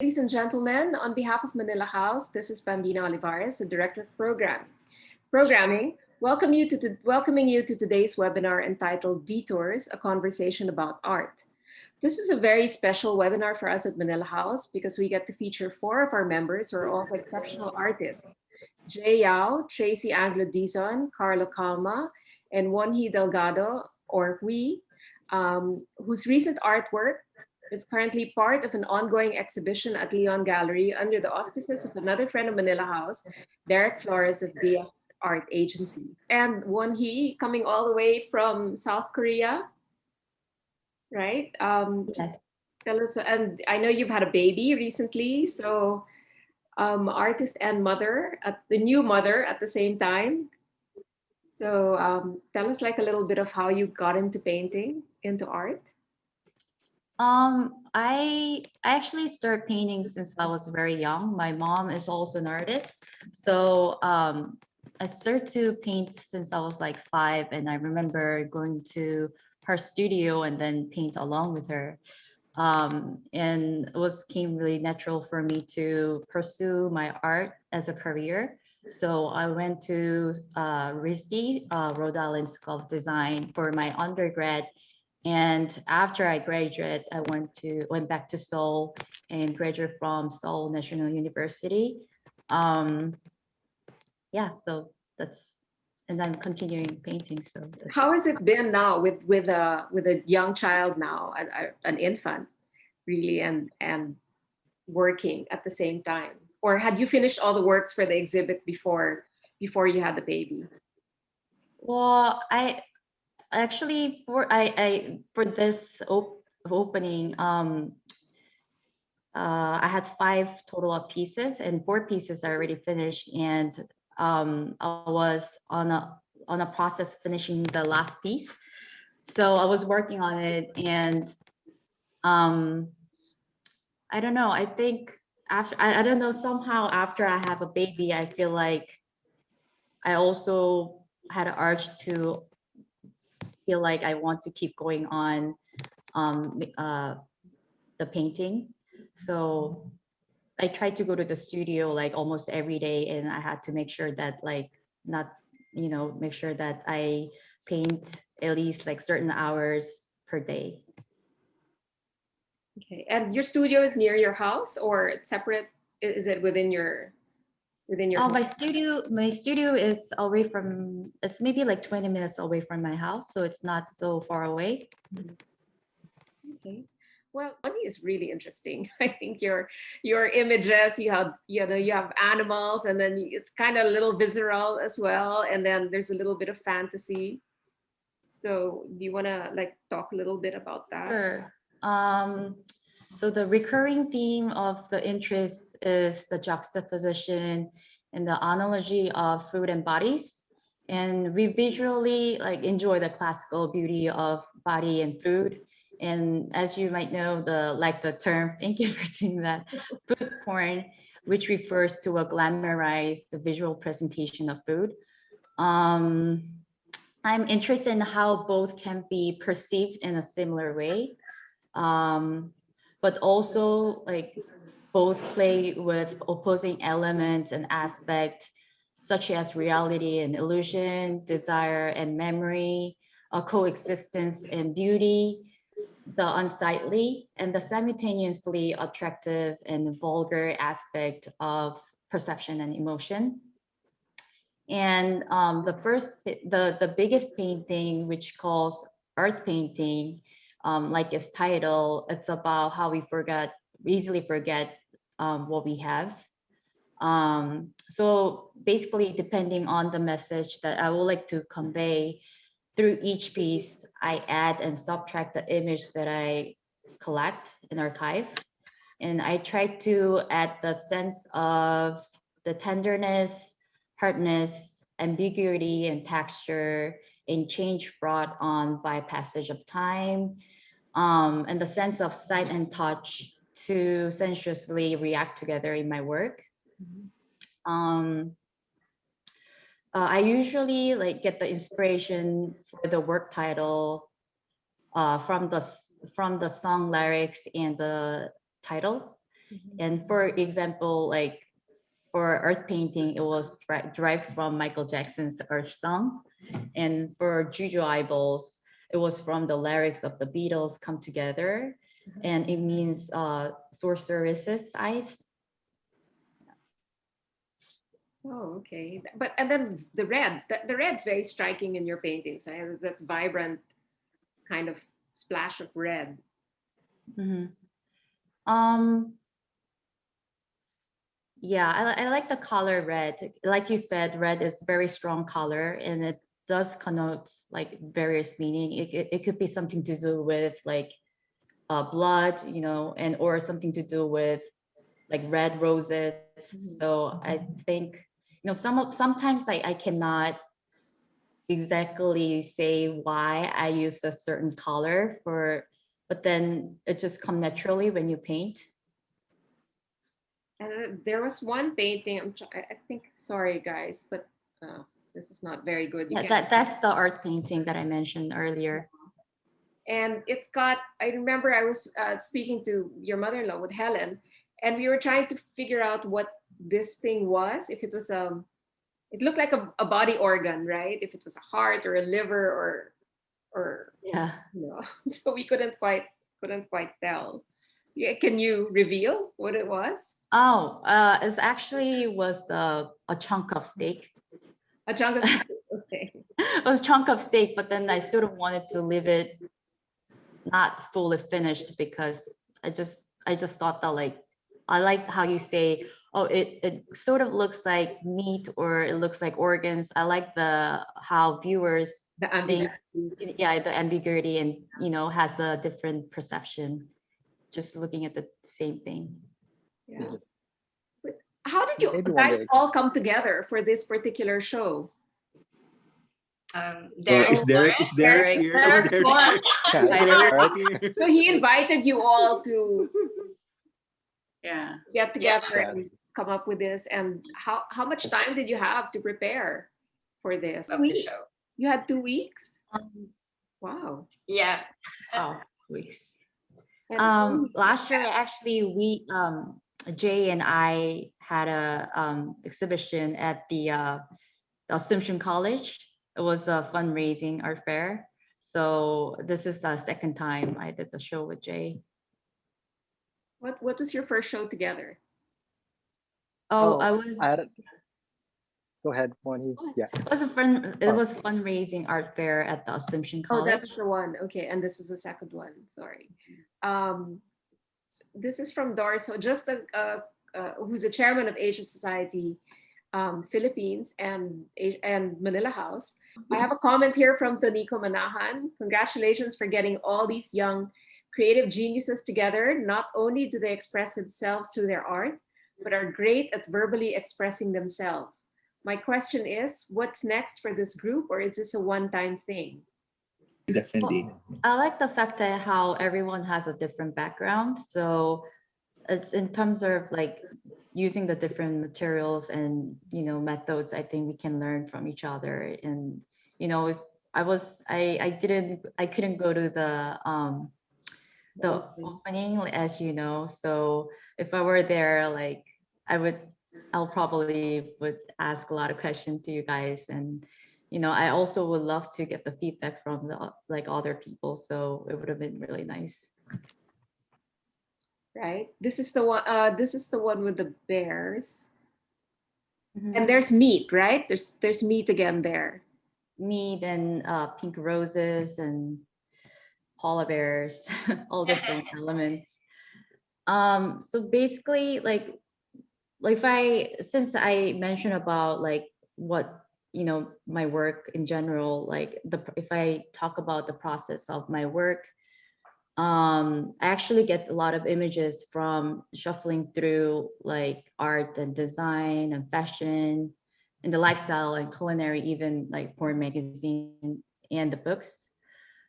Ladies and gentlemen, on behalf of Manila House, this is Bambina Olivares, the Director of Programming, welcoming you to today's webinar entitled Detours, a Conversation about Art. This is a very special webinar for us at Manila House because we get to feature 4 of our members who are all exceptional artists. Jay Yao, Tracy Anglo-Dizon, Carlo Calma, and Wonhee Delgado, or Hui, whose recent artwork is currently part of an ongoing exhibition at Leon Gallery under the auspices of another friend of Manila House, Derek Flores of DF Art Agency. And Wonhee, coming all the way from South Korea, right? Just tell us, and I know you've had a baby recently, so artist and mother, the new mother at the same time. So tell us like a little bit of how you got into painting, into art. I actually started painting since I was very young. My mom is also an artist. So I started to paint since I was like 5, and I remember going to her studio and then paint along with her. And it came really natural for me to pursue my art as a career. So I went to RISD, Rhode Island School of Design, for my undergrad. And after I graduated, I went back to Seoul and graduated from Seoul National University. Yeah, so and I'm continuing painting. So how has it been now with a young child now, an infant, really, and working at the same time? Or had you finished all the works for the exhibit before you had the baby? Well, I actually for this opening, I had 5 total of pieces, and 4 pieces are already finished, and I was on a process finishing the last piece. So I was working on it, and I don't know. I think after I don't know, somehow after I have a baby, I feel like I also had an urge to feel like I want to keep going on the painting. So I tried to go to the studio like almost every day, and I had to make sure that make sure that I paint at least like certain hours per day. Okay, and your studio is near your house or separate? Is it within your home? My studio is away from, it's maybe like 20 minutes away from my house, so it's not so far away. Okay. Well, Wonhee is really interesting. I think your images, you have animals, and then it's kind of a little visceral as well, and then there's a little bit of fantasy. So do you want to like talk a little bit about that? Sure. So the recurring theme of the interest is the juxtaposition and the analogy of food and bodies. And we visually like enjoy the classical beauty of body and food. And as you might know, the term, thank you for doing that, food porn, which refers to a glamorized the visual presentation of food. I'm interested in how both can be perceived in a similar way, but also like both play with opposing elements and aspects such as reality and illusion, desire and memory, a coexistence and beauty, the unsightly, and the simultaneously attractive and vulgar aspect of perception and emotion. And the biggest painting, which calls Earth Painting, like its title, it's about how we easily forget what we have. So basically, depending on the message that I would like to convey through each piece, I add and subtract the image that I collect and archive. And I try to add the sense of the tenderness, hardness, ambiguity, and texture and change brought on by passage of time, and the sense of sight and touch to sensuously react together in my work. I usually like get the inspiration for the work title from the song lyrics and the title. And for example, like for earth painting, it was derived from Michael Jackson's Earth Song. And for Juju Eyeballs, it was from the lyrics of the Beatles Come Together. And it means sorceress's eyes. Oh, okay. But and then the red, the red's very striking in your paintings. Right? There's that vibrant kind of splash of red. Mhm. Um, yeah, I like the color red. Like you said, red is very strong color and it does connote like various meaning. It could be something to do with like blood, you know, and or something to do with like red roses. So I think, you know, sometimes like I cannot exactly say why I use a certain color for, but then it just come naturally when you paint. And there was one painting. I think. Sorry, guys, but this is not very good. You Yeah, can't. that's the art painting that I mentioned earlier. And it's got. I remember I was speaking to your mother-in-law with Helen, and we were trying to figure out what this thing was. If it was it looked like a body organ, right? If it was a heart or a liver or Yeah. you know. So we couldn't quite tell. Yeah, can you reveal what it was? Oh, it actually was a chunk of steak. A chunk of steak. Okay. It was a chunk of steak, but then I sort of wanted to leave it not fully finished because I just thought that like I like how you say, oh, it sort of looks like meat or it looks like organs. I like the how viewers The think, ambiguity. yeah, the ambiguity and you know has a different perception just looking at the same thing. Yeah. But how did you Maybe one guys day. all come together for this particular show? Derek, Is Oh, Derek Derek, here? Derek Derek, won. yeah, I is know. Derek here? So he invited you all to yeah, get together Yeah. and come up with this. And how much time did you have to prepare for this? of the show. You had 2 weeks? Um, Wow. Yeah, wow, weeks. And Last year actually we Jay and I had a exhibition at the Assumption College. It was a fundraising art fair. So this is the second time I did the show with Jay. what was your first show together? Oh, Oh, I was I had, go ahead, Wonhee. Yeah. it Oh, was fundraising art fair at the Assumption Oh, that College. was the one. Okay, and this is the second one. Sorry. Um, this is from Doris. So just who's the chairman of Asia Society Philippines and Manila House. I have a comment here from Tonico Manahan. Congratulations for getting all these young creative geniuses together. Not only do they express themselves through their art, but are great at verbally expressing themselves. My question is, what's next for this group, or is this a one-time thing? Definitely. I like the fact that how everyone has a different background. So it's in terms of like using the different materials and you know methods, I think we can learn from each other. And you know, if I couldn't go to the opening as you know. So if I were there, like I'll probably would ask a lot of questions to you guys. And you know, I also would love to get the feedback from the like other people. So it would have been really nice. Right. This is the one. This is the one with the bears, Mhm. and there's meat. Right. There's meat again there. Meat and pink roses and polar bears, all different elements. So basically, like if I since I mentioned about like what you know my work in general, like the if I talk about the process of my work, I actually get a lot of images from shuffling through like art and design and fashion and the lifestyle and culinary, even like porn magazine and the books.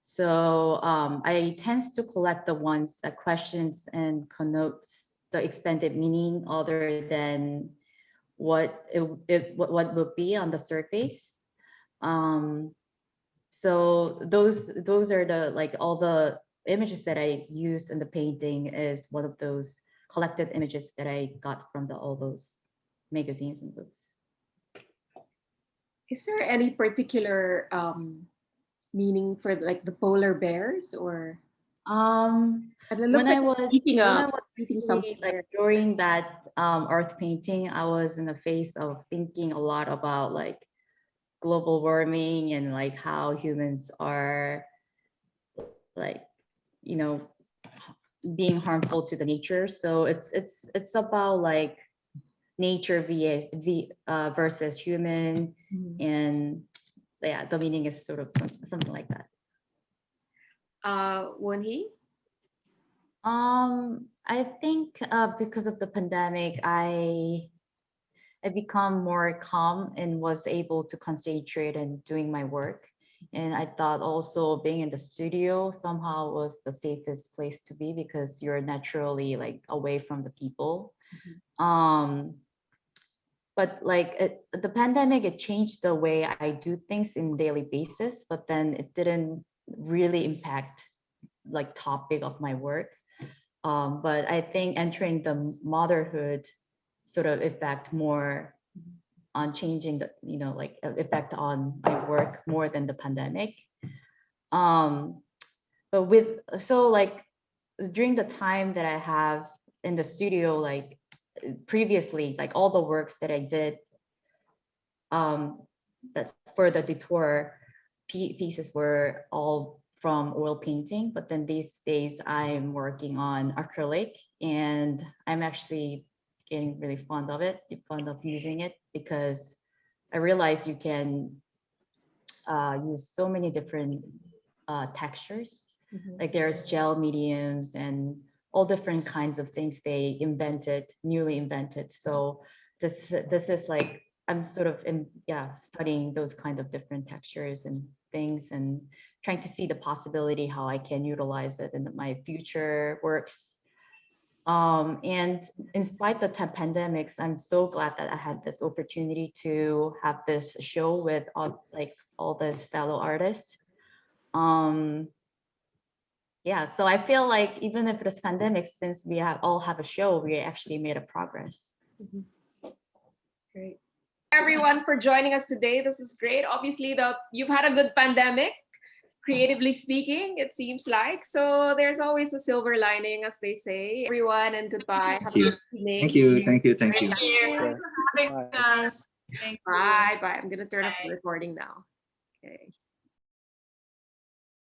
So I tends to collect the ones that questions and connotes the expanded meaning other than what would be on the surface. Um, so those are the like all the images that I use in the painting is one of those collected images that I got from all those magazines and books. Is there any particular meaning for like the polar bears, or it looks When like I was eating actually, something like there. during that earth painting, I was in the phase of thinking a lot about like global warming and like how humans are like, you know, being harmful to the nature. So it's about like nature versus human, and yeah, the meaning is sort of something like that. Wonhee? I think because of the pandemic, I become more calm and was able to concentrate in doing my work. And I thought also being in the studio somehow was the safest place to be because you're naturally like away from the people. But like the pandemic, it changed the way I do things in daily basis, but then it didn't really impact like topic of my work. But I think entering the motherhood sort of effect more on changing the, you know, like effect on my work more than the pandemic. But with, so like during the time that I have in the studio, like previously, like all the works that I did that for the Detour pieces were all from oil painting, but then these days I'm working on acrylic, and I'm actually getting really fond of it, fond of using it, because I realize you can use so many different textures. Like there's gel mediums and all different kinds of things they invented, newly invented. So this is like, I'm sort of studying those kind of different textures and things and trying to see the possibility how I can utilize it in my future works. And in spite of the pandemics, I'm so glad that I had this opportunity to have this show with all these fellow artists. Yeah, so I feel like even if it's pandemic, since we all have a show, we actually made a progress. Great. Everyone for joining us today. This is great. Obviously, you've had a good pandemic, creatively speaking, it seems like. So there's always a silver lining, as they say. Everyone, and goodbye. Have a good evening. Thank you. Thank you. Thank you. Thank you for having Bye. us. Thank you. Bye. Bye. I'm gonna turn off the recording now. Okay.